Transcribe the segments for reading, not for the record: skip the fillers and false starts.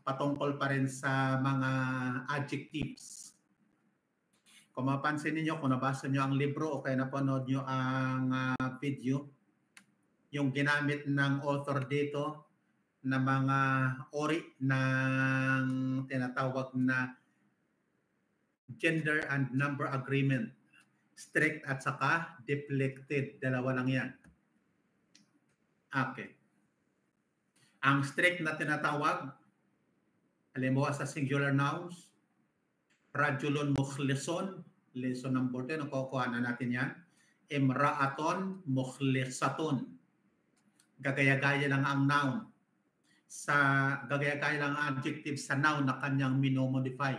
patungkol pa rin sa mga adjectives. Kung mapansin niyo, kung nabasa niyo ang libro o kaya napanood niyo ang video, yung ginamit ng author dito na mga ori ng tinatawag na gender and number agreement. Strict at saka deflected. Dalawa lang yan. Okay. Ang strict na tinatawag, halimbawa sa singular nouns, rajulun mukhlisun, lesson number 10, nakukuha na natin yan. Imra'aton mukhlisatun. Gagaya-gaya lang ang noun. Gagaya-gaya lang ang adjective sa noun na kanyang minomodify.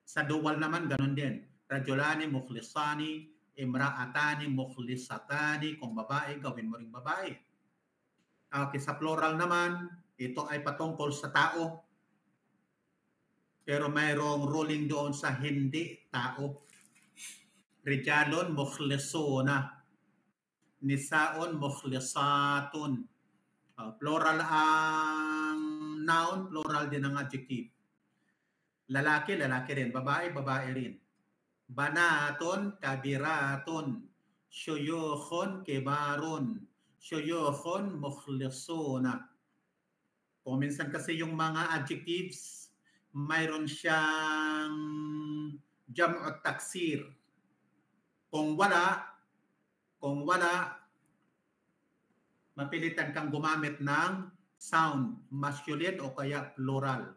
Sa dual naman, ganun din. Rajulani mukhlisani, imra'atani mukhlisatani. Kung babae, gawin mo ring babae. Okay, sa plural naman, ito ay patungkol sa tao. Pero mayroong ruling doon sa hindi tao. Rijalon mukhlisuna. Nisaon mukhlisatun. Plural ang noun, plural din ang adjective. Lalaki, lalaki rin. Babae, babae rin. Banaton, kabiratun. Syuyukhon, kibarun. Syuyukhon, mukhlisuna. Kung minsan kasi yung mga adjectives, mayroon siyang jam'u taksir. Kung wala, mapilitan kang gumamit ng sound, masculine o kaya plural.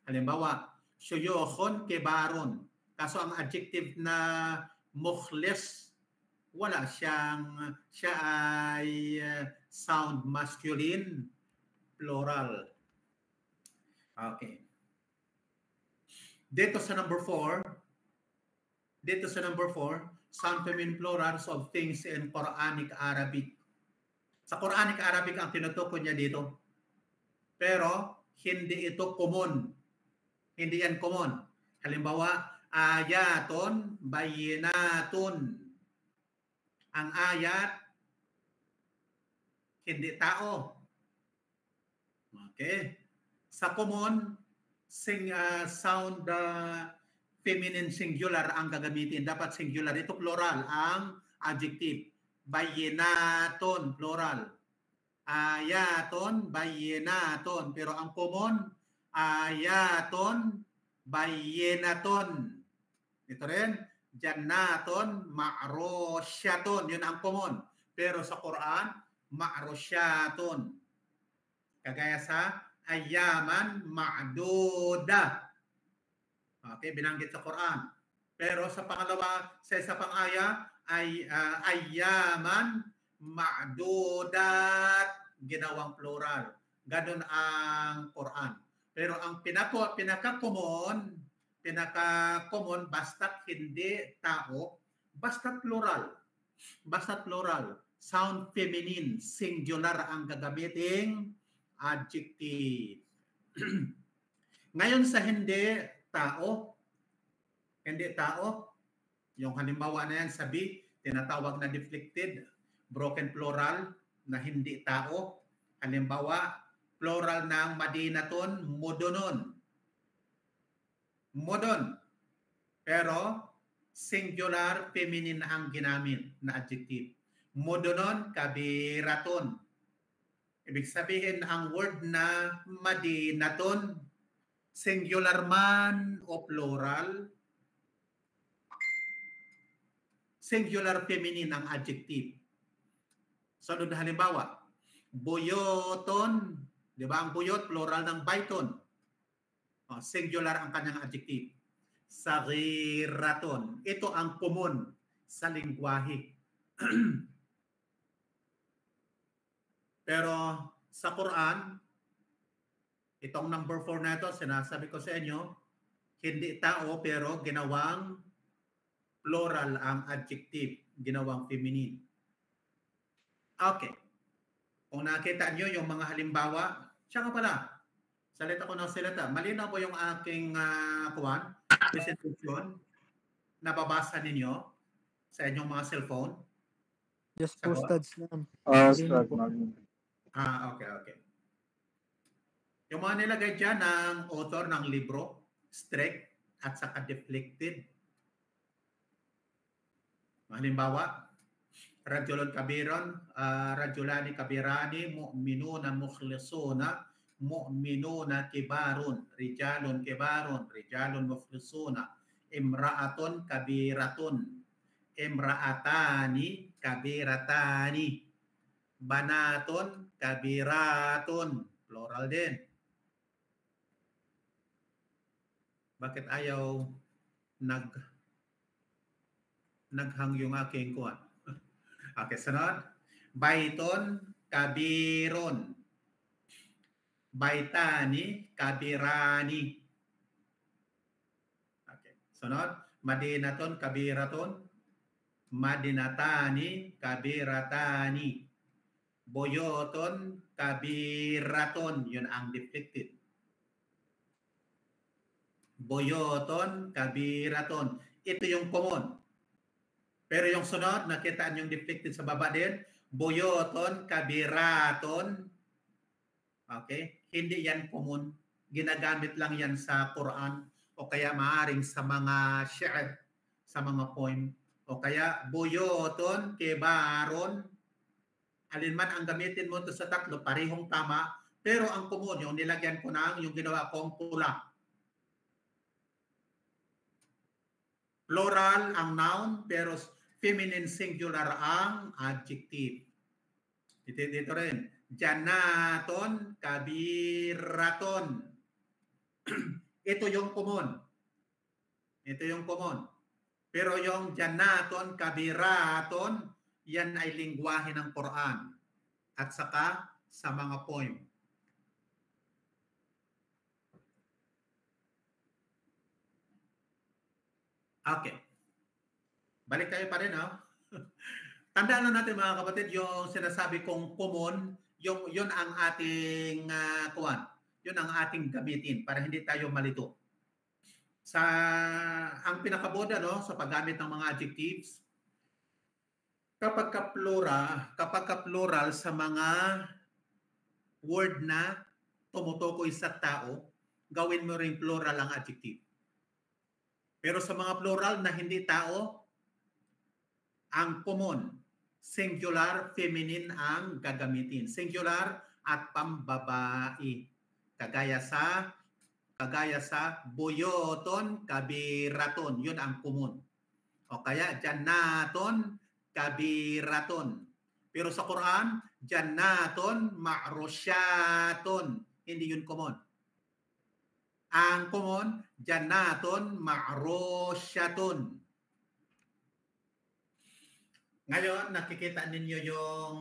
Halimbawa, syuyukhon kibarun. Kaso ang adjective na mukhlis, wala siya ay sound masculine, plural. Okay. Dito sa number 4, sound feminine plurals of things in Quranic Arabic. Sa Quranic Arabic ang tinutukoy niya dito. Pero hindi ito common. Hindi yan common. Halimbawa, ayatun, bayinatun. Ang ayat, hindi tao. Okay. Sa common, sound feminine singular ang gagamitin. Dapat singular. Ito plural ang adjective. Bayinatun, plural. Ayatun, bayinatun. Pero ang common, ayatun, bayinatun. Ito rin, jannatun, ma'rosyatun. Yun ang common. Pero sa Quran, ma'rosyatun. Kagaya sa ayaman ma'duda. Okay, binanggit sa Quran. Pero sa pangalawa, sa isa pang aya, ay ayaman ma'dudat, ginawang plural. Ganun ang Quran. Pero ang pinaka-common, basta't hindi tao, basta't plural. Basta't plural. Sound feminine, singular ang gagamiting adjective. Ngayon sa hindi tao, yung halimbawa na yan sa B, tinatawag na deflected, broken plural na hindi tao. Halimbawa, plural ng madinaton, mudonon. Mudon. Pero singular feminine ang ginamit na adjective. Mudonon, kabiraton. Ibig sabihin, ang word na madinaton, singular man o plural, singular feminine ang adjective. Sunod na halimbawa, buyoton, di ba? Ang buyot, plural ng bayton. Singular ang kanyang adjective. Sagiraton. Ito ang common sa lingwahe. Pero sa Quran, itong number 4 na ito, sinasabi ko sa inyo, hindi tao pero ginawang plural ang adjective, ginawang feminine. Okay. Kung nakita nyo yung mga halimbawa, siya nga pala, salita ko ng salita. Malinaw po yung aking presentation. Nababasa ninyo sa inyong mga cellphone? Yes po, Stads lang. Okay. Yung mga nilagay dyan ng author ng libro, strict at saka deflected. Halimbawa, rajulani kabirani, mu'minuna mukhlisuna, mu'minuna kibarun, rijalun mukhlisuna, imra'atun kabiratun, imra'atani kabiratani, banatun kabiratun, plural din. Bakit ayaw naghang yung aking kuwan? Okay, sunod. Baiton kabirun. Baitani kabirani. Okay, sunod. Madinatun kabiratun. Madinatani kabiratani. Boyoton kabiratun. Yun ang deflected. Boyoton kabiratun. Ito yung common. Pero yung sunod, nakitaan yung deflected sa baba din. Boyoton kabiraton. Okay? Hindi yan common. Ginagamit lang yan sa Quran o kaya maaring sa mga shi'r, sa mga poem. O kaya boyoton kebaron. Alinman ang gamitin mo to sa tatlo, parehong tama. Pero ang common, yung nilagyan ko ng yung ginawa kong pula. Plural ang noun, pero feminine singular ang adjective. Dito rin. Janaton, kabiraton. Ito yung common. Ito yung common. Pero yung janaton, kabiraton, yan ay lingwahe ng Quran. At saka sa mga poem. Okay. Balik tayo pa rin, ha? Tandaan lang natin mga kapatid, yung sinasabi kong common, yun ang ating kuwan. Yun ang ating gamitin para hindi tayo malito. Ang pinakaboda sa paggamit ng mga adjectives, kapag ka-plural sa mga word na tumutukoy sa tao, gawin mo rin plural ang adjective. Pero sa mga plural na hindi tao, ang common, singular, feminine ang gagamitin. Singular at pambabae. Kagaya sa boyoton, kabiraton. Yun ang common. O kaya jannaton, kabiraton. Pero sa Quran, jannaton, ma'rusyaton. Hindi yun common. Ang common, jannaton, ma'rusyatun. Ngayon, nakikita ninyo yung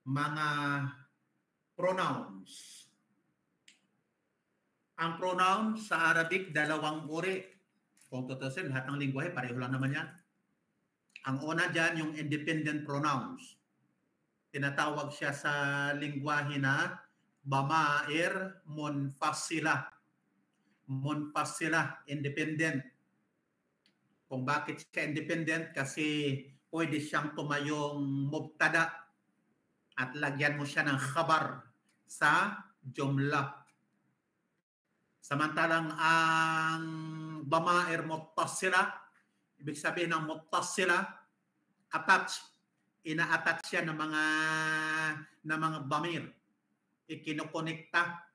mga pronouns. Ang pronoun sa Arabic, dalawang uri. Kung tutusin, lahat ng lingwahe, pareho lang naman yan. Ang una dyan, yung independent pronouns. Tinatawag siya sa lingwahe na bamair munfasila. Munfasila, independent. Kung bakit siya independent? Kasi pwede siyang tumayong mubtada at lagyan mo siya ng khabar sa jumla. Samantalang ang bamair muttasila, ibig sabihin ng muttasila, attach, ina-attach siya ng mga bamir. Ikinukonekta,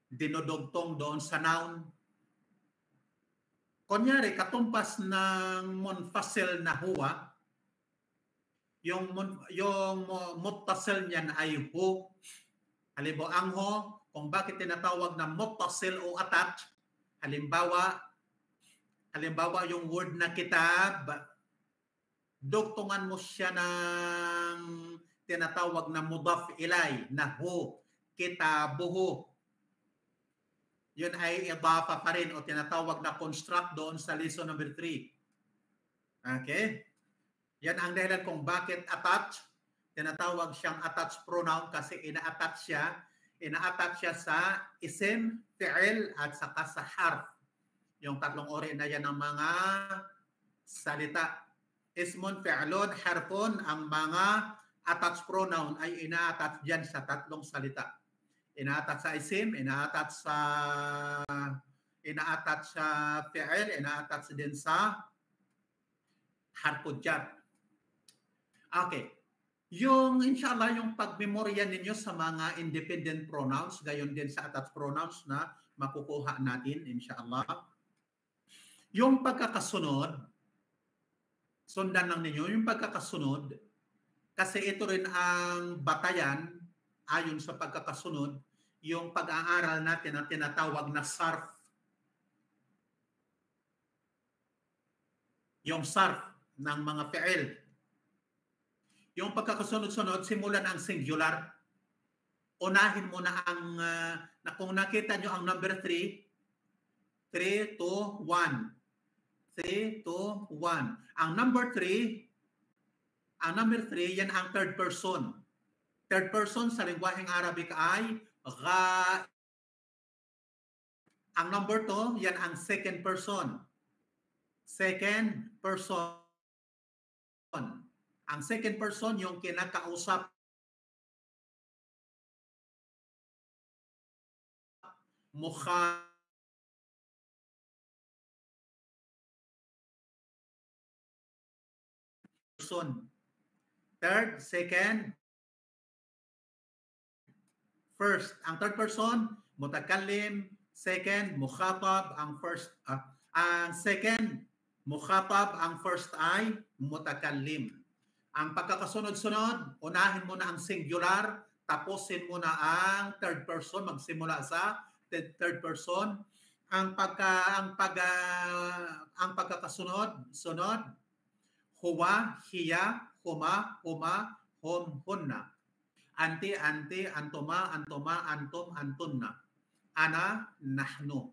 dinodugtong doon sa noun. Kunyari, katumpas ng munfasil na huwa, yung muttasil niyan ay hu. Halimbawa, ang ho, kung bakit tinatawag na muttasil o attach, halimbawa yung word na kitab, dugtungan mo siya ng tinatawag na mudaf ilay, na hu, kitabuhu. Yun ay idafa pa rin o tinatawag na construct doon sa lesson number 3. Okay? Yan ang dahilan kung bakit attach. Tinatawag siyang attached pronoun kasi ina-attach siya sa isim, fi'il at saka sa harf. Yung tatlong uri na yan ng mga salita. Ismun, fi'lun, harfun, ang mga attached pronoun ay ina-attach dyan sa tatlong salita. ina-attach sa isim, ina-attach sa fi'il, ina-attach din sa harful jar. Okay. Yung inshallah yung pagmemorya ninyo sa mga independent pronouns, gayon din sa attached pronouns na makukuha natin inshallah. Yung pagkakasunod, sundan lang ninyo yung pagkakasunod kasi ito rin ang batayan ayon sa pagkakasunod yung pag-aaral natin na tinatawag na sarf. Yung sarf ng mga fi'il. Yung pagkakasunod-sunod, simulan ang singular. Unahin mo na ang, kung nakita nyo ang number 3, 3, 2, 1. 3, 2, 1. Ang number 3, yan ang third person. Third person sa lengguaheng Arabic ay gha. Ang number 2, yan ang second person. Second person. Ang second person, yung kinakausap mukha person. Third, second, first. Ang third person, mutakallim. Second, mukhatab. Ang first, ang second, mukhatab. Ang first ay mutakallim. Ang pagkakasunod-sunod, unahin mo na ang singular, tapusin mo na ang third person, magsimula sa third person. Ang pagkakasunod, huwa, hiya, huma, hum, hunna. Anti, antuma, antum, antunna. Ana, nahnu.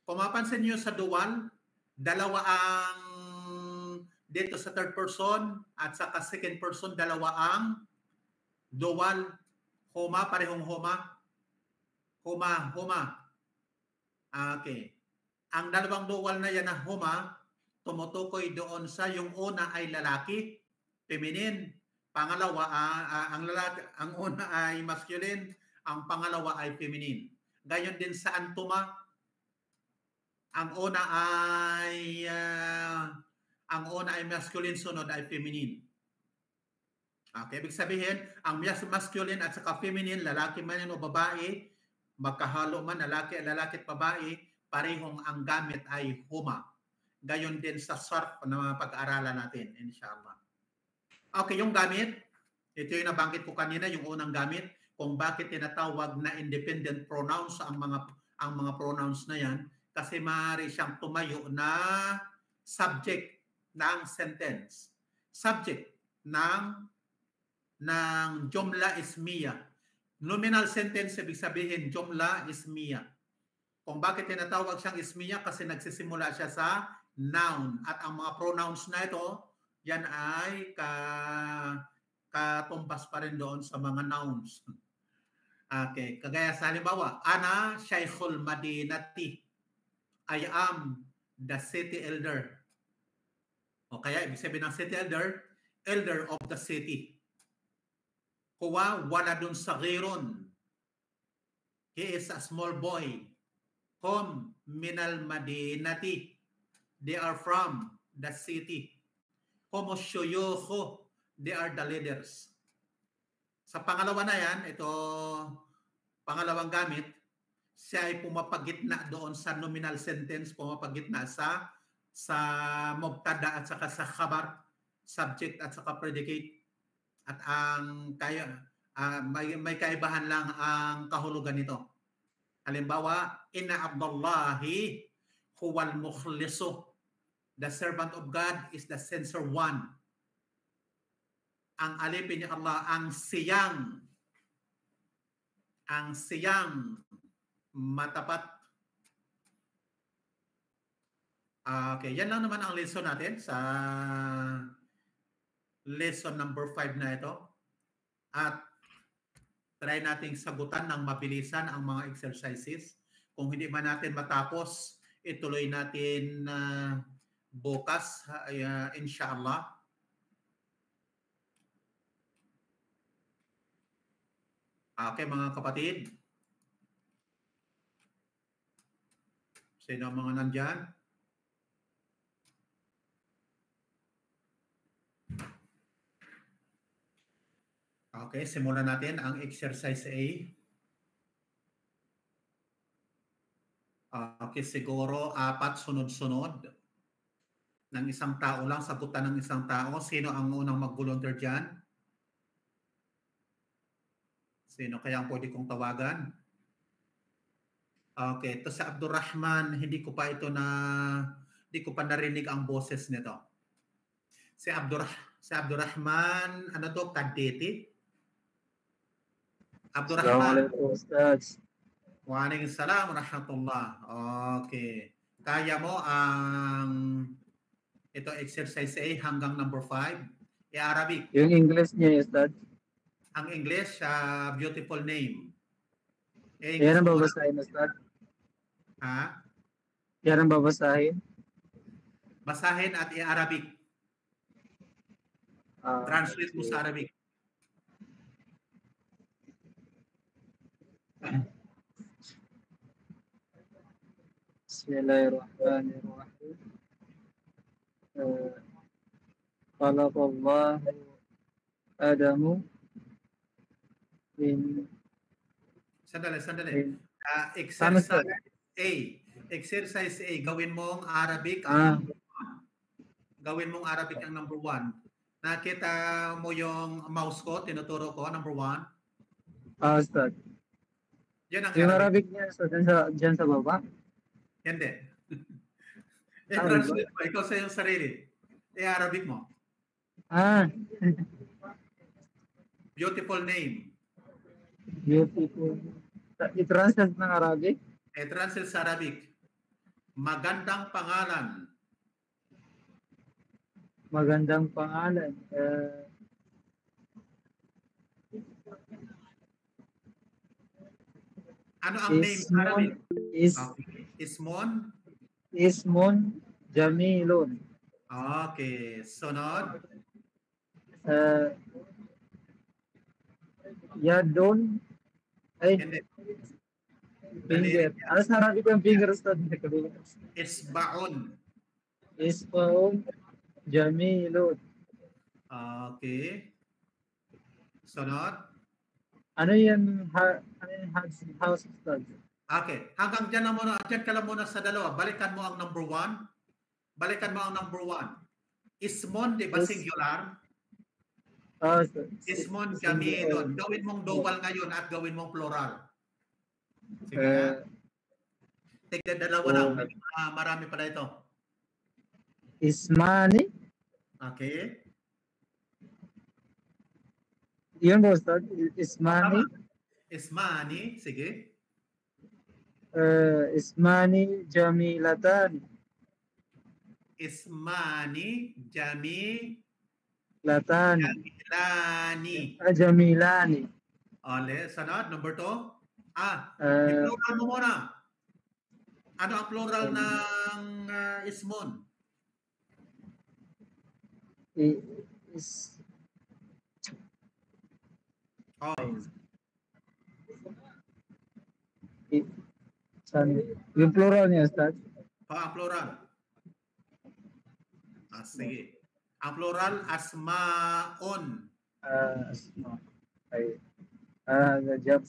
Kung mapansin niyo sa dual, dalawa ang dito sa third person at sa second person, dalawa ang dual. Huma, parehong huma. Huma. Okay. Ang dalawang dual na yan na huma, tumutukoy doon sa yung una ay lalaki, feminine. Pangalawa, ang una ay masculine, ang pangalawa ay feminine. Gayon din sa antuma, ang una ay masculine, sunod ay feminine. Okay, ibig sabihin, ang masculine at saka feminine, lalaki man yan o babae, magkahalo man lalaki at babae, parehong ang gamit ay huma. Gayon din sa sarf na pag-aaralan natin, inshallah. Okay, yung gamit, ito yung nabanggit ko kanina, yung unang gamit, kung bakit tinatawag na independent pronouns ang mga pronouns na yan, kasi maaari siyang tumayo na subject ng sentence. Subject ng jumla ismiya. Nominal sentence, ibig sabihin, jumla ismiya. Kung bakit tinatawag siyang ismiya? Kasi nagsisimula siya sa noun. At ang mga pronouns na ito, yan ay katumbas pa rin doon sa mga nouns. Okay, kagaya sa halimbawa, Ana Shaykhul Madinati. I am the city elder. O kaya, ibig sabihin ng city elder, elder of the city. Huwa waladun saghirun. He is a small boy. Hum minal madinati. They are from the city. Hum shuyukhu. They are the leaders. Sa pangalawa na yan, ito pangalawang gamit, siya ay pumapagitna doon sa nominal sentence, pumapagitna sa mubtada at saka sa khabar, subject at saka predicate. At may kaibahan lang ang kahulugan nito. Halimbawa, Inna Abdullahi huwal mukhlisu. The servant of God is the sincere one. Ang alipin ni Allah, ang siyang matapat. Okay, yan lang naman ang lesson natin sa lesson number 5 na ito. At try nating sagutan ng mabilisan ang mga exercises. Kung hindi man natin matapos, ituloy natin bukas, inshallah. Okay, mga kapatid. Sino ang mga nandyan? Okay, simulan natin ang exercise A. Okay, siguro 4 sunod-sunod. Ng isang tao lang, sagutan ng isang tao. Sino ang unang mag-volunteer dyan? Sino kaya ang pwede kong tawagan? Okay, ito sa Abdurrahman, hindi ko pa narinig ang boses nito. Si Abdurrahman, ano to, Kadeti? Abdurrahman. Assalamualaikum Ustaz. Waalaikumsalam warahmatullah. Okay. Kaya mo ang ito exercise A hanggang number 5. Arabic. Yung English niya, Ustaz. Ang English, beautiful name. Yan ang babasahin, Ustaz. Ha? Yan ang babasahin. Basahin at i-Arabic. Translate mo sa Arabic. Bismillahirrahmanirrahim. Khalaqallahu Adamu min Sandali. Exercise A. Exercise A. Gawin mong Arabic gawin mong Arabic ang number 1. Nakita mo yung mouse ko, tinuturo ko, number 1? Ustaz. Yan ang yung Arabic niya, Ustaz, dyan sa baba? Hindi. I-translate mo. Ikaw sa iyong sarili. I-Arabic mo. Beautiful name. Beautiful. I-translate ng Arabic? I-translate sa Arabic. Magandang pangalan. Magandang pangalan. Ano ang name sa Arabic? Ismon Jamilun. Okay. Sunod. Yadon. Finger. Ano sa Arabic yung finger, Ustaz? Isbaun. Jamilun. Okay. Sunod. Ano yung house, Ustaz? Okay. Hanggang dyan ka lang muna sa dalawa. Balikan mo ang number 1. Ismon, di ba singular? Ismon Jamilun. Gawin mong double ngayon at gawin mong plural. Sige. Tignan dalawa lang. Marami pala ito. Ismani. Okay. Yun ba, Ustaz? Ismani. Ismani. Sige. Ismani Jamilatan. Ismani Jamilani. Ole, sunod, number 2. Plural mo muna. Ano ang plural ng Ismon? Yung plural niya, Ustaz? Ang plural. Sige. Ang plural, asmaon. Asma.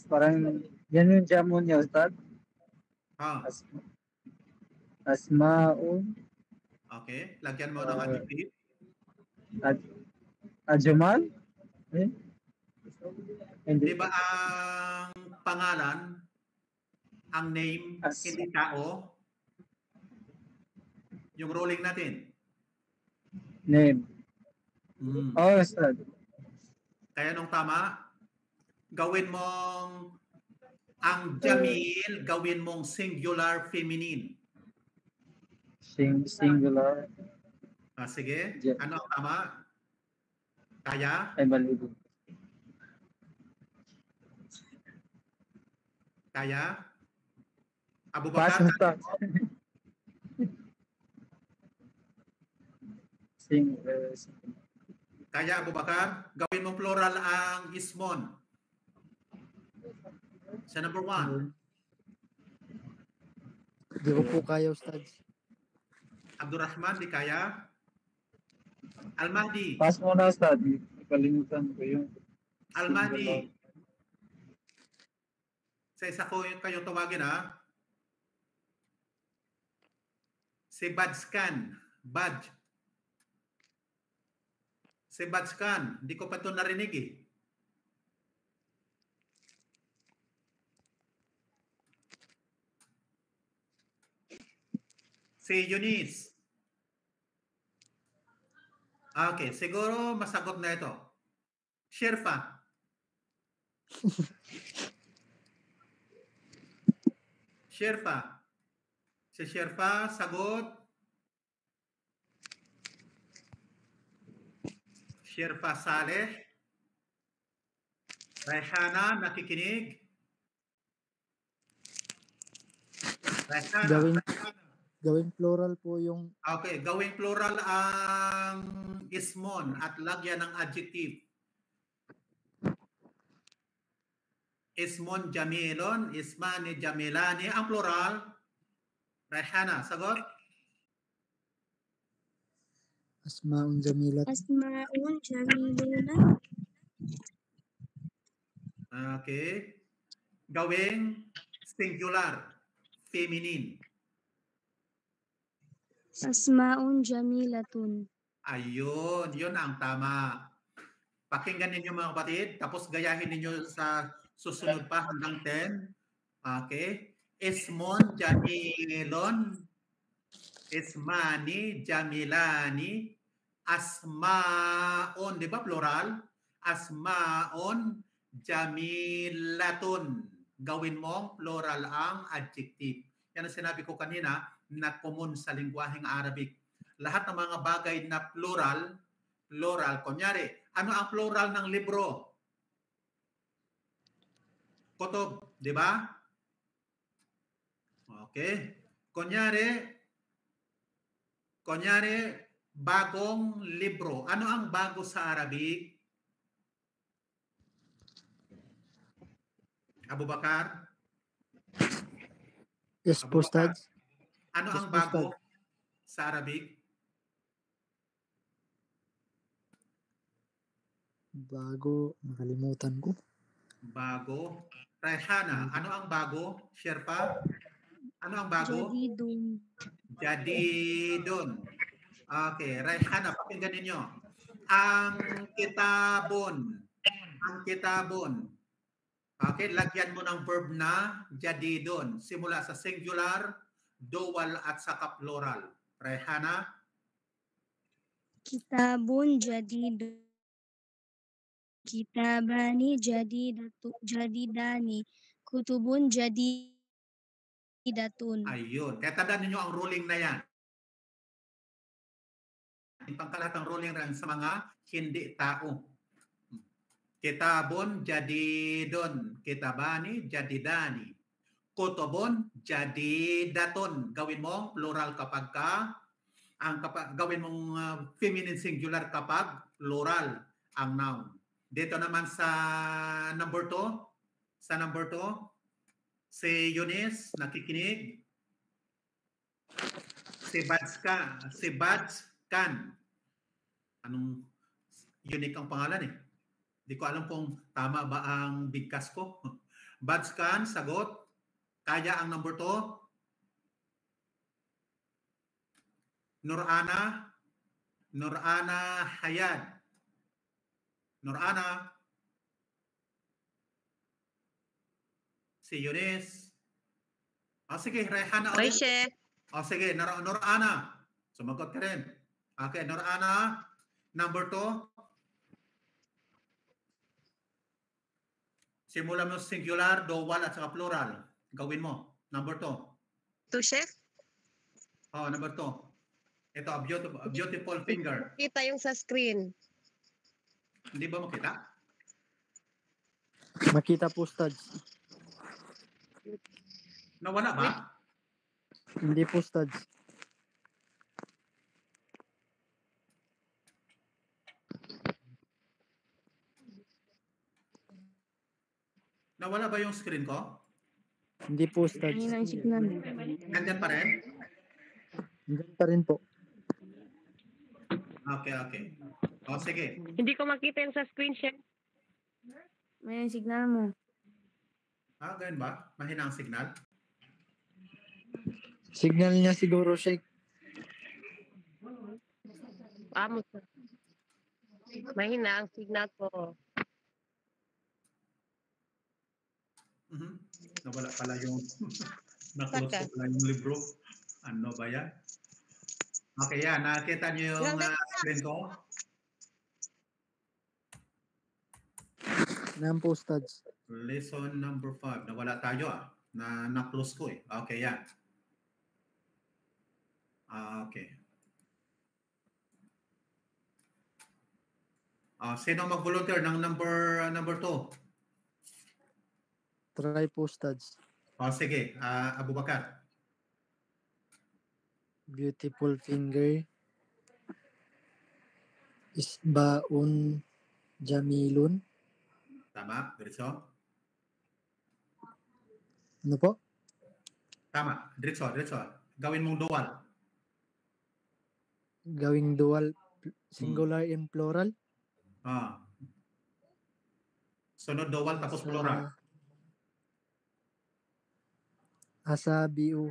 Parang yan yung jamon niya, Ustaz? Asmaun. Okay. Lagyan mo ng adjective. Ajumal? Di ba ang pangalan, ang name, hindi tao? Yung ruling natin. Name. Ustaz. Kaya nung tama, gawin mong ang Jamil, gawin mong singular feminine. Singular. Sige. Ano ang tama? Kaya? Ay, malibu. Kaya? Abu Bakar? Kaya Abu Bakar, gawin mong plural ang Ismon. Sa number 1. Di ko po kaya, Ustads. Abdurrahman, di kaya? Almahdi. Pass mo na, Ustad. Kalimutan ko yung Almahdi. Sa isa ko kayo tawagin, ha? Si Badskan. Badj. Si Badskan. Hindi ko pa ito narinig, eh. Si Eunice. Okay, siguro masagot na ito. Sherpa. Sherpa. Si Sherpa, sagot. Sherpa Saleh. Rayhana, nakikinig. Rayhana. Gawing plural po yung... Okay, gawing plural ang ismon at lagyan ng adjective. Ismon jamilon, ismani jamilani. Ang plural, Rayhana, sagot? Asmaun jamilat. Asmaun jamiluna. Okay. Gawing singular, feminine. Asmaun jamilatun. Ayun, yun ang tama. Pakinggan ninyo mga kapatid, tapos gayahin ninyo sa susunod pa hanggang 10. Okay. Ismon jamilon, ismani jamilani, asmaon, di ba plural? Asmaon jamilatun. Gawin mong plural ang adjective. Yan ang sinabi ko kanina na common sa lingwaheng Arabic. Lahat ng mga bagay na plural, kunyari, ano ang plural ng libro? Kutob, di ba? Okay. Kunyari, bagong libro. Ano ang bago sa Arabic? Abu Bakar? Yes po, Ustads. Ano Yes ang po, bago Ustad. sa Arabic? Bago, nakalimutan ko. Bago. Rayhana, ano ang bago? Sherpa? Ano ang bago? Jadidun. Jadidun. Okay, Rayhana, pakinggan ninyo. Ang kitabon. Okay, lagyan mo ng verb na jadidun. Simula sa singular, dual at saka plural. Rayhana? Kitabun jadidun. Kitabani jadidani. Kutubun jadidatun. Ayun. Kaya tandaan ninyo ang ruling na yan. Pangkalatang ruling rin sa mga hindi tao. Kitabon jadidun. Kitabani jadidani. Kutubun jadidatun. Gawin mo plural kapag gawin mong feminine singular kapag plural ang noun. Dito naman sa number 2, si Eunice, nakikinig. Si Badskan. Anong unique ang pangalan eh? Hindi ko alam kung tama ba ang bigkas ko. Badskan, sagot. Kaya ang number 2. Nurana Hayad. Nurana. Si Eunice. Sige, Rayhana. Oy, Chef. Sige, Nurana. Sumagot ka rin. Okay, Nurana. Number 2. Simula mo singular, dual at saka plural. Gawin mo. Number 2. To Chef? Number 2. Ito, a beautiful finger. Kita yung sa screen. Hindi ba makita? Makita po, Ustads. Nawala ba? Hindi po, Ustads. Nawala ba yung screen ko? Hindi po, Ustad. Mahina ang signal. Nandyan pa rin? Diyan pa rin po. Okay. O, sige. Hindi ko makita yung sa screen share. Mahina ang signal mo. Ganun ba? Mahina ang signal? Signal niya siguro, Sheikh. Amo. Mahina ang signal ko. Mhm. Nawala pala yung na-close ko pala yung libro. Ano ba yan? Okay, yan. Nakita niyo yung screen ko? Naam po, Ustad. Lesson number 5. Nawala tayo na-close ko eh. Okay, yan. Okay. Sino mag-volunteer ng number 2? Try po, Ustad. Sige. Abu Bakar. Beautiful finger. Isbaun jamilun. Tama. Diretso. Ano po? Tama. Diretso. Gawin mong dual. Gawing dual, singular and plural. Sunod dual tapos plural. Asabiu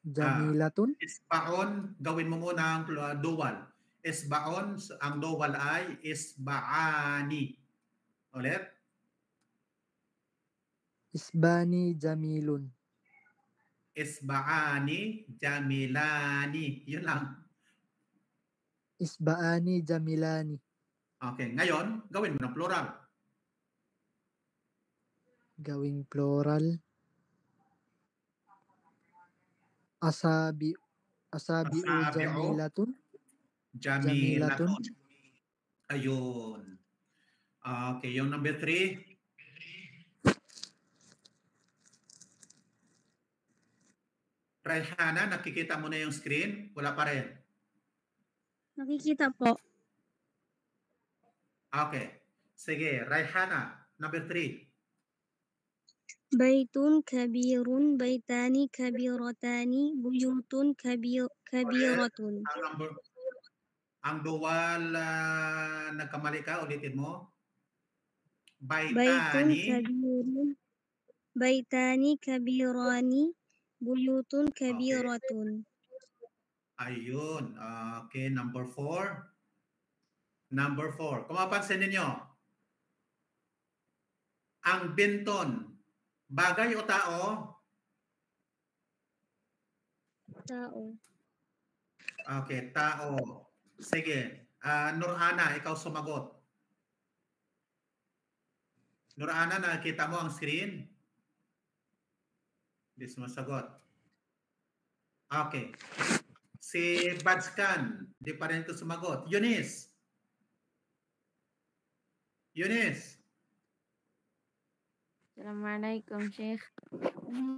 jamilatun. Isbaon, gawin mo muna ang dual. Isbaon, ang dual ay isbaani. Ulit. Isbani jamilun. Isbaani, jamilani. Yun lang. Isbaani jamilani. Okay. Ngayon, gawin mo ng plural. Gawing plural. Asabiu jamilatun. Jamilatun. Ayun. Okay. Yung number 3. Rayhana, nakikita mo na yung screen? Wala pa rin. Nakikita po. Okay. Sige, Rayhana, number 3. Baitun kabirun, baitani kabiratani, buyutun kabiratun. Ang dual, nagkamali ka, ulitin mo. Baitun kabirun, baitani kabirani, buyutun kabiratun. Ayun. Okay, number 4. Kung mapansin ninyo, ang binton, bagay o tao? Tao. Okay, tao. Sige. Nurana, ikaw sumagot. Nurana, nakita mo ang screen? Hindi sumasagot. Okay. Si Badskan, di pa rin ito sumagot. Eunice. Assalamualaikum, Sheikh.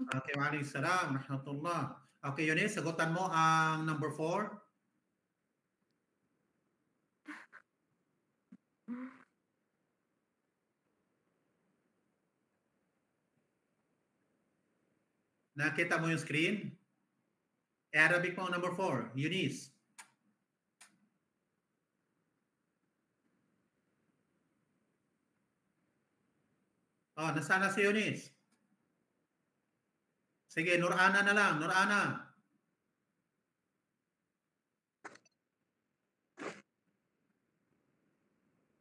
Okay, waalaikum salam, rahmatullah. Okay, Eunice, sagutan mo ang number 4. Nakita mo yung screen? Arabic mo ang number 4, Eunice. Nasana si Eunice? Sige, Nurana na lang. Nurana.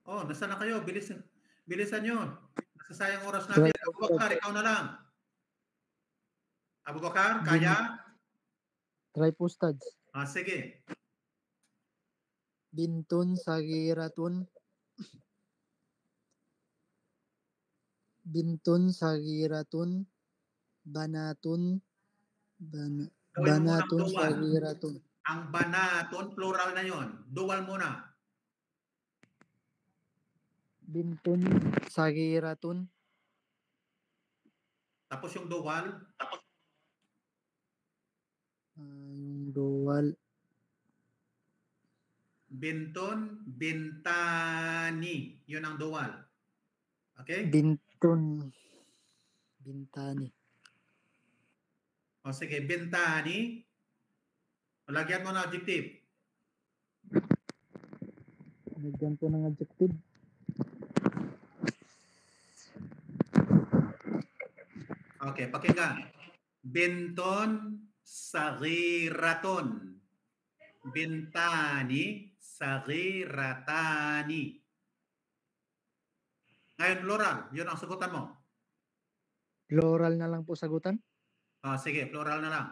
Nasaan na kayo? Bilisan nyo. Nasasayang oras natin. Abu Bakar, ikaw na lang. Abu Bakar, kaya? Try po, Ustad. Sige. Bintun sagiratun. Bintun sagiratun. Banatun. Banatun sagiratun. Ang banatun, plural na yon. Dual muna. Bintun sagiratun. Tapos yung dual. Yung dual. Bintun, bintani. Yun ang dual. Okay? Bintun. Bintani. O sige, bintani. O, lagyan mo ng adjective. Lagyan po ng adjective. Okay, pakinggan. Binton sagiratun. Bintani sagiratani. Ngayon, plural. Yun ang sagutan mo. Plural na lang po sagutan. Sige, plural na lang.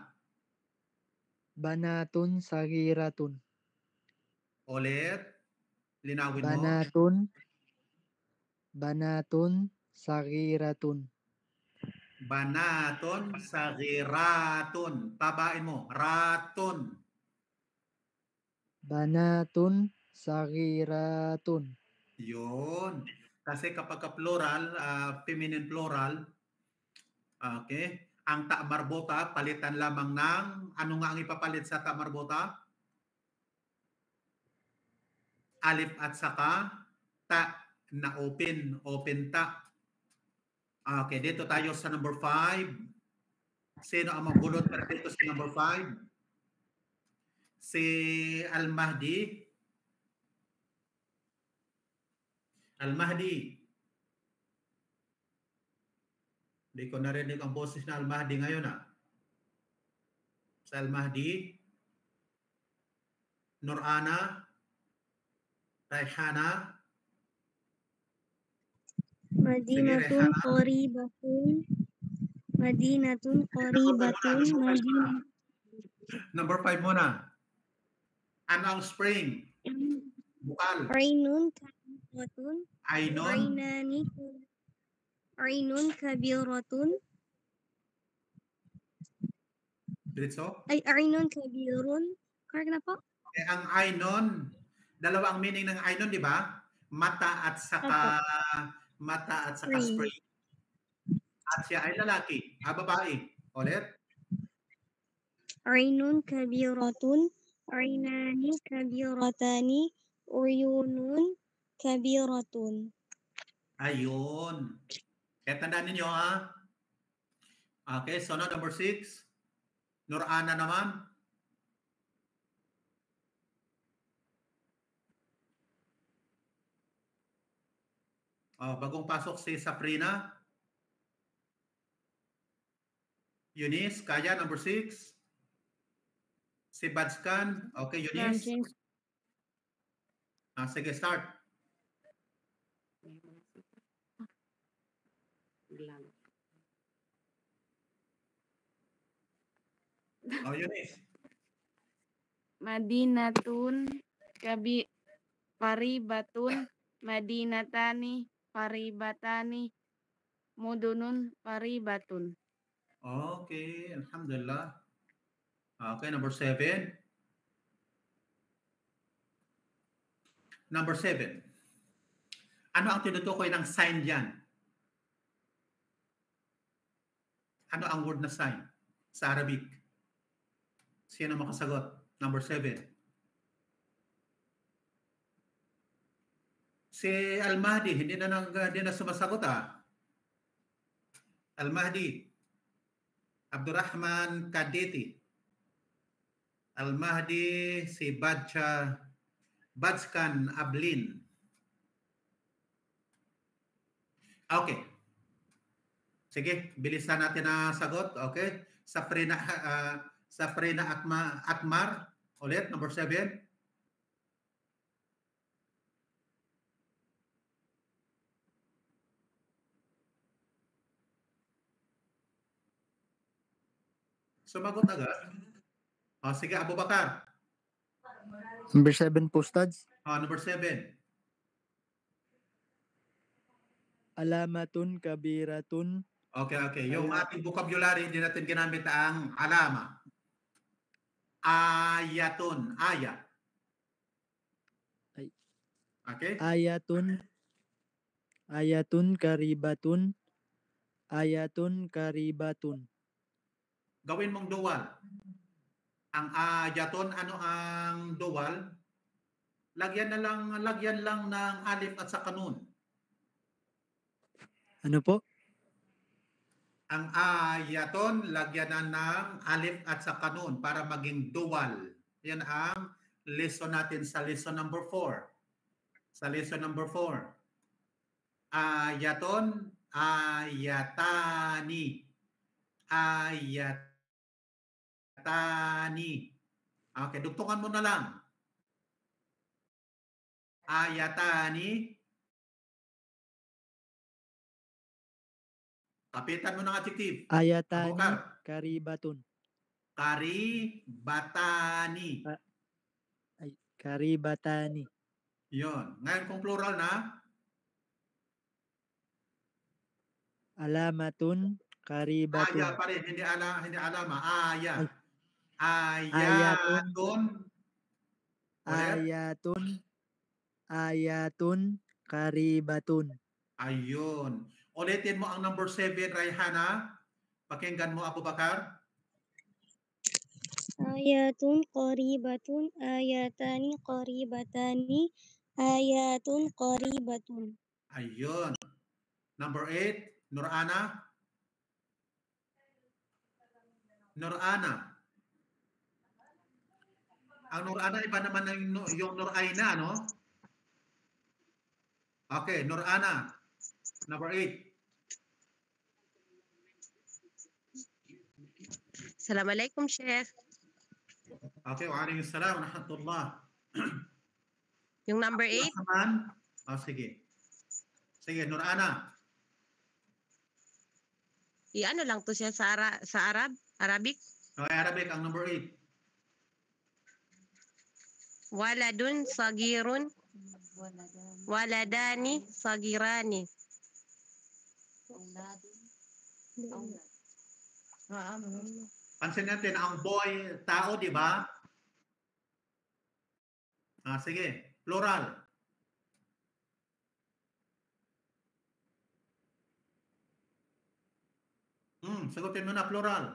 Banatun sagiratun. Ulit. Linawin mo. Banatun sagiratun. Banaton sagiratun. Tabain mo. Ratun. Banatun sagiratun. Yun. Kasi kapag ka plural, feminine plural, okay, ang ta marbota, palitan lamang ng, ano nga ang ipapalit sa ta marbota? Alif at saka ta na open ta. Okay, dito tayo sa number 5. Sino ang magbulot para dito sa number 5? Si Al-Mahdi. Al-Mahdi. Hindi ko narinig ang boses na Al-Mahdi ngayon Sa Al-Mahdi. Nurana. Raihana. Madinatun qaribatun. Madinatun qaribatun. Number 5 muna. Ano ang spring? Bukal. Ainun kabiratun. Ainon. Ainun kabiratun. Diretso? Ainun kabirun. Correct na po? Ang ainon, dalawa ang meaning ng ainon, di ba? Mata at saka spring. At siya ay lalaki, babae. Ulit. Ainun kabiratun. Ainani kabiratani. Uyunun kabiratun. Ayun. Kaya tandaan ninyo Okay, so now number 6. Nurana naman. Bagong pasok si Sabrina. Eunice, kaya number 6. Si Badskan. Okay, Eunice. Sige, start. Eunice. Madinatun paribatun. Madinatani paribatani. Mudunun paribatun. Okay, alhamdulillah. Okay, number 7. Number 7. Ano ang tinutukoy ng sign diyan? Ano ang word na sign sa Arabic? Sino makasagot? Number 7. Si Al-Mahdi, hindi na sumasagot Al-Mahdi. Abdurrahman Kadeti. Al-Mahdi, si Badskan Ablin. Okay. Sige, bilisan natin na sagot. Okay. Sabrina Akmar. Ulit, number 7. Sumagot agad. Sige, Abu Bakar. Number 7 po, Stads. Number 7. Alamatun kabiratun. Okay. Yung ating vocabulary, hindi natin ginamit ang alama. Ayatun. Aya. Okay? Ayatun karibatun. Ayatun karibatun. Gawin mong dual. Ang ayatun, ano ang dual? Lagyan lang ng alif at saka nun. Ano po? Ang ayaton, lagyanan ng alif at saka nun para maging dual. Yan ang lesson natin sa lesson number 4. Sa lesson number 4. Ayaton, ayatani. Ayatani. Okay, dugtungan mo na lang. Ayatani. Kapitan mo ng adjective. Ayatani Abubakar. karibatun. Karibatani. Ay, karibatani. Yon. Ngayon kung plural na, Alamatun karibatun. aya pa rin. Hindi alama. Aya. Ayatun. Ayatun. Ulit. Ayatun karibatun. Ayun. Ulitin mo ang number 7, Rayhana. Pakinggan mo, Abubakar. Ayatun qaribatun, ayatani qaribatani, ayatun qaribatun. Ayun. Number 8, Nurana. Nurana. Ang Nurana, iba naman yung Nuraina, no? Okay, Nurana. Number 8. Assalamualaikum, Chef. Okay, wa alaikum salam wa rahmatullah. Yung number 8, Naman? Sige. Sige, Nurana. i-ano lang to siya sa Arabic. Okay, Arabic, ang number 8. Waladun sagirun. Waladani sagirani. Pansin natin, ang boy, tao, di ba? Sige, plural. Sagutin mo na, plural.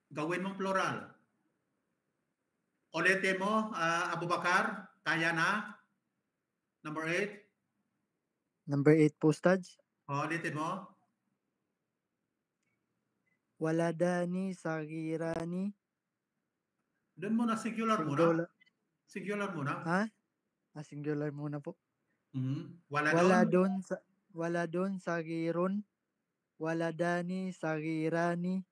Gawin mong plural. Ulitin mo, Abubakar, kaya na? Number 8. Number 8 po, Stads. Ulitin mo. Waladani sagirani. Doon mo na, singular muna. Singular. Singular muna. Ha? Singular muna po. Waladon. Waladun sagirun. Waladani sagirani.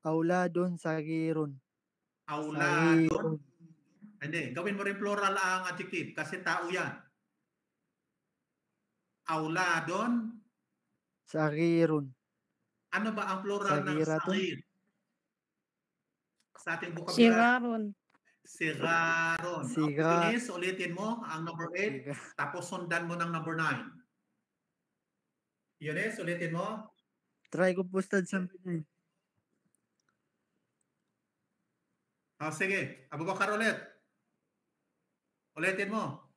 Auladun sagirun. Auladon. Hindi, gawin mo rin plural ang adjective kasi tao yan. Auladon. Sagirun. Ano ba ang plural ng Sagiratun. sagir? Sa ating vocabulary. Sigarun. Sigaron. Siga- Eunice, ulitin mo ang number 8, tapos sundan mo ng number 9. Eunice, ulitin mo. Try ko po, Stads. Sige, Abubakar ulit. Ulitin mo.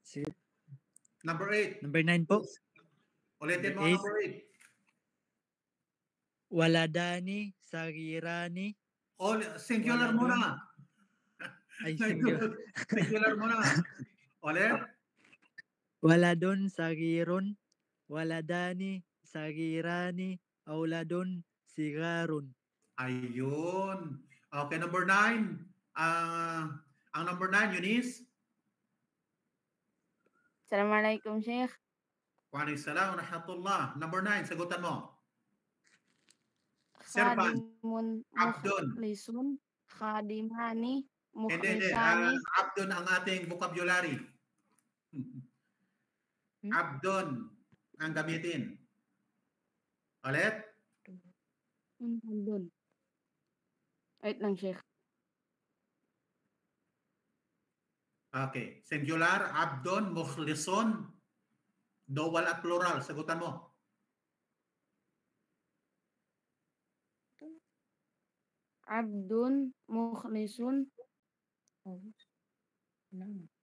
Sige. Number 8. Number 9 po. Ulitin mo Number number 8. Waladani sagirani. Singular Waladun. muna. Ay, singular. Singular muna. Ulit. Waladun sagirun. Waladani sagirani. Auladun sigarun. Ayun. Okay, number 9. Ang number 9, Eunice. Assalamualaikum, Sheikh. Waalaikumsalam wa rahmatullah. Number 9, sagutan mo. Servan. Khadimun Abdun. mukhlisun. Khadimani Hindi. mukhlisani. Abdon ang ating vocabulary. Abdon ang gamitin. Ulit. Abdun. Wait lang, Sheikh. Okay. Singular, abdon, mukhlison, dual at plural. Sagutan mo. Abdun mukhlisun.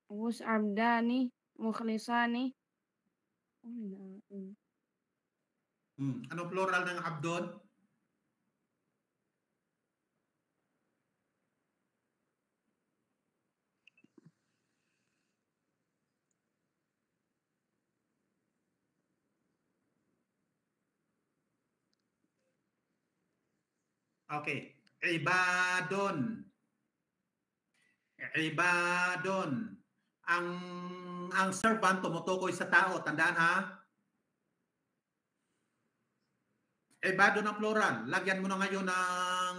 Us abdani mukhlisani. Ano plural ng abdon? Okay. Ibadun. Ibadun. Ang servant tumutukoy sa tao. Tandaan ha? Ibadun ang plural. Lagyan mo na ngayon ng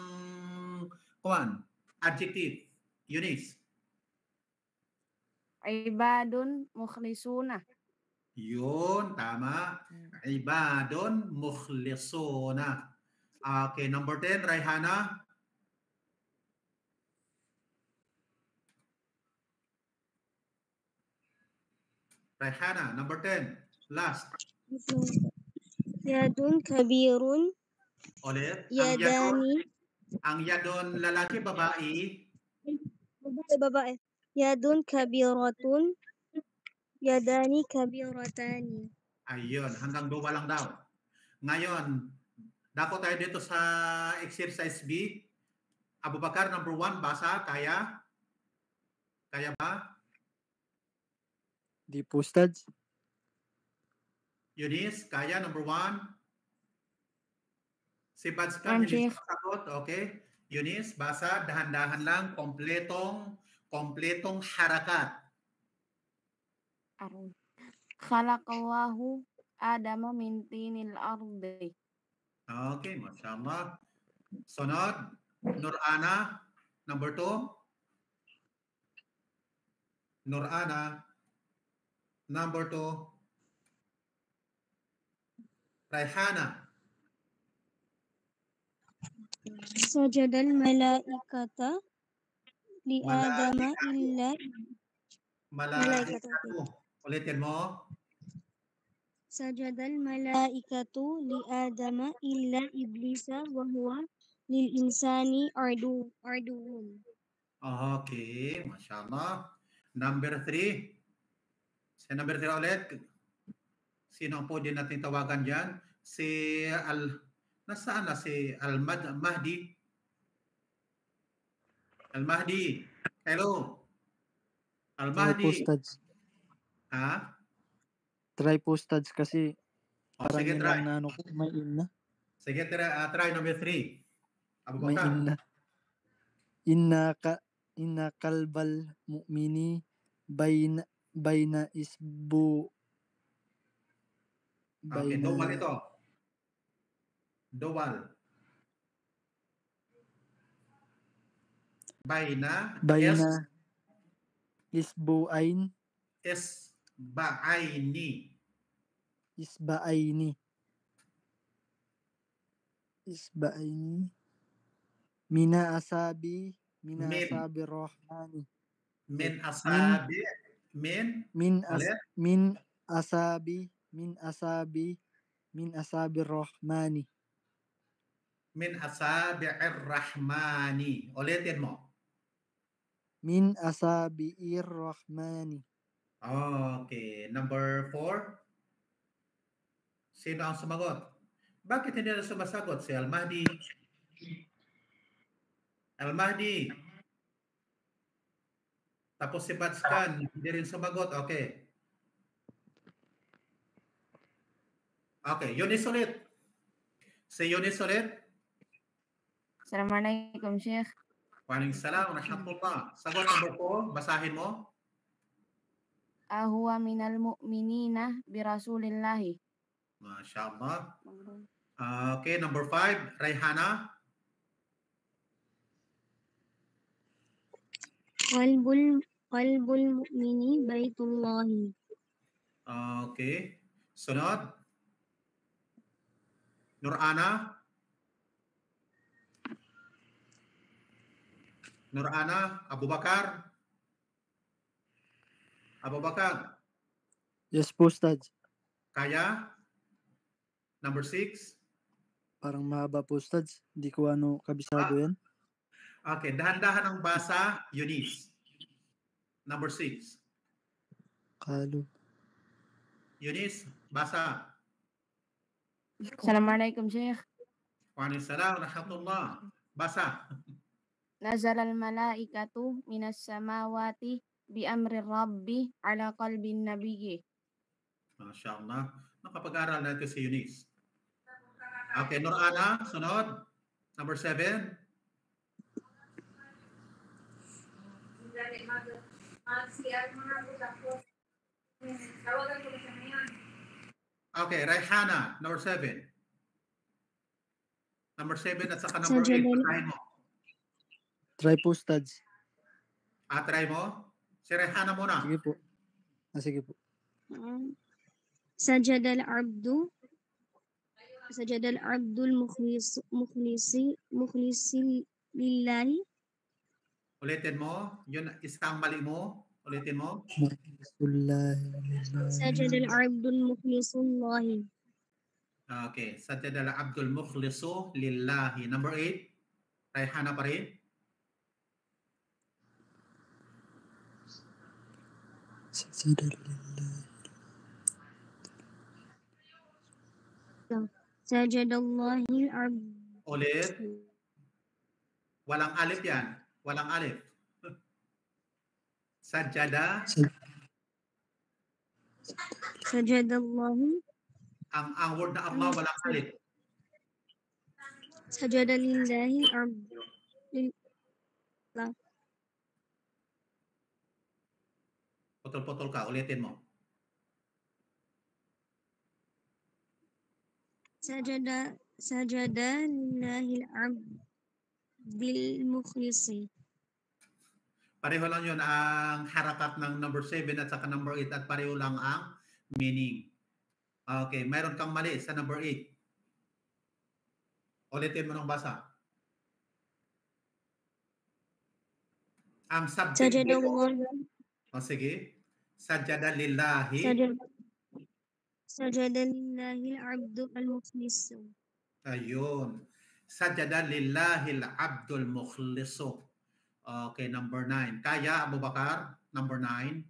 adjective. Eunice. Ibadun mukhlisuna. Yun, tama. Ibadun mukhlisuna. Okay, number 10, Raihana. Raihana, number 10. Last. Yadun kabirun. Ulit. Yadani. Ang yadon lalaki, babae. Babae. Yadun kabiratun. Yadani kabiratani. Ayun, hanggang 2 lang daw. Ngayon, dako tayo dito sa exercise B. Abu Bakar, number 1, basa. Kaya? Kaya ba? Di po, Ustads. Eunice, kaya? Number 1. Si Bads ka, Ma'am, hindi Sheikh. sagot. Okay. Eunice, basa. Dahan-dahan lang. Kompletong harakat. Arun. Khalaqallahu Adama min tinil ardi. Okay, mashallah. Sunod, Nurana, number 2. Nurana, number 2. Raihana. Sajadal malaikata li Adama illa Malaikatu. Ulitin mo. Sajadal malaikatu li Adama illa iblisa wa huwa lil insani arduun. Okay, mashallah. Number 3. Sa number 3 ulit. Sino ang pwede natin tawagan dyan? Si nasaan na si Al-Mahdi? Al-Mahdi. Hello. Try po, Al-Mahdi. Ustads. Ha? Try po, Ustads, kasi O, parang sige, yun try. lang na ano ko, may in na. Sige, try number 3. Abu May Bakar. in na. Inna kalbal mu'mini bayna isbu Okay, dual ito. Dual. Bayna isbuain isba'aini. isbaini mina asabi Min. rohmani Min asabi. Ulit. min asabi rohmani Min asabi ar-Rahmani. Ulitin mo. min asabi rohmani. Okay. Number 4. Sino ang sumagot? Bakit hindi na sumasagot? Si Al-Mahdi. Al-Mahdi. Tapos si Batskan. Hindi rin sumagot. Okay. Okay. Eunice ulit. Si Eunice ulit. Assalamualaikum, Sheikh. Waalaikumsalam wa rahmatullah. Sagot number 4. Basahin mo. Ahuwa minal mu'minina birasulillahi. MashaAllah. Okay. Number 5. Raihana. Qalbul mu'mini baitullahi. Okay. Sunod. Nurana. Abu Bakar. Yes po, Ustads. Kaya. Number 6. Parang mahaba po, Ustads. Hindi ko kabisado yan. Okay, dahan-dahan ang basa, Eunice. Number 6. Kalo. Eunice, basa. Assalamualaikum, Sheikh. Waalaikumsalam wa rahmatullah. Basa. Nazal al malaikatu minas samawati bi amri rabbi ala qalbin nabiyyi. MashaAllah. Nakapag-aral natin si Eunice. Okay, Nurana, sunod. Number 7. Okay, Rayhana, number 7. Number 7 at saka number 8. Sajada, Try mo. Try po, Ustads. Try mo. Si Rayhana muna. Sige po. Sige po. sajada al-abdu sajada al-abdul mukhlisi lillahi. Ulitin mo. Yun, isang mali mo. Ulitin mo. Sajada al-abdul mukhlisullahi. Okay. Sajada Abdul Mukhlisu lillahi. Number 8. Rayhana pa rin. Sajada Allahi al-abdu. Ulit. Walang alif yan. Walang alif. Sajada. Sajada Allahi. Ang word na Allah, walang alif. Sajada lillahi al-abdu. Putol-putol ka. Ulitin mo. Sajada lillahi al-abdil mukhlisi. Pareho lang yun ang harakat ng number 7 at saka number 8 at pareho lang ang meaning. Okay, mayroon kang mali sa number 8. Ulitin mo ng basa. Ang subject Sajada dito. Allahi. Sige. Sajada lillahi. Sajada lillahi al-abdu al-mukhlisu. Ayun. Sajada lillahi al-abdul mukhlisu. Okay, number 9. Kaya, Abu Bakar, number 9.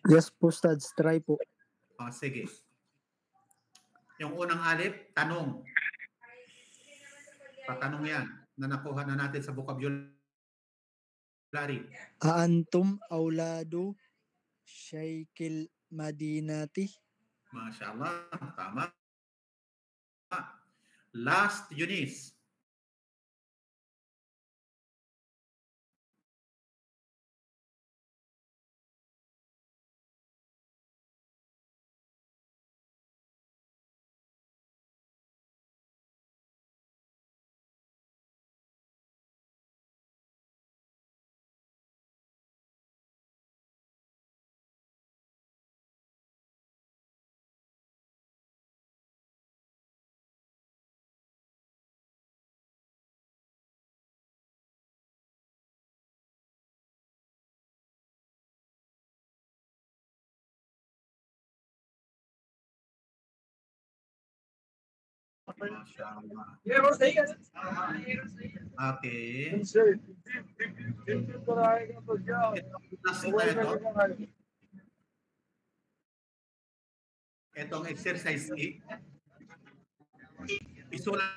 Yes po, Ustads. Try po. Sige. Yung unang alif, tanong. Patanong yan na nakuha na natin sa vocabulary. Aantum auladu Shaykil Madinati. MashaAllah. Tama. Last, Eunice. MashaAllah. Okay. Itong exercise 8. Isulat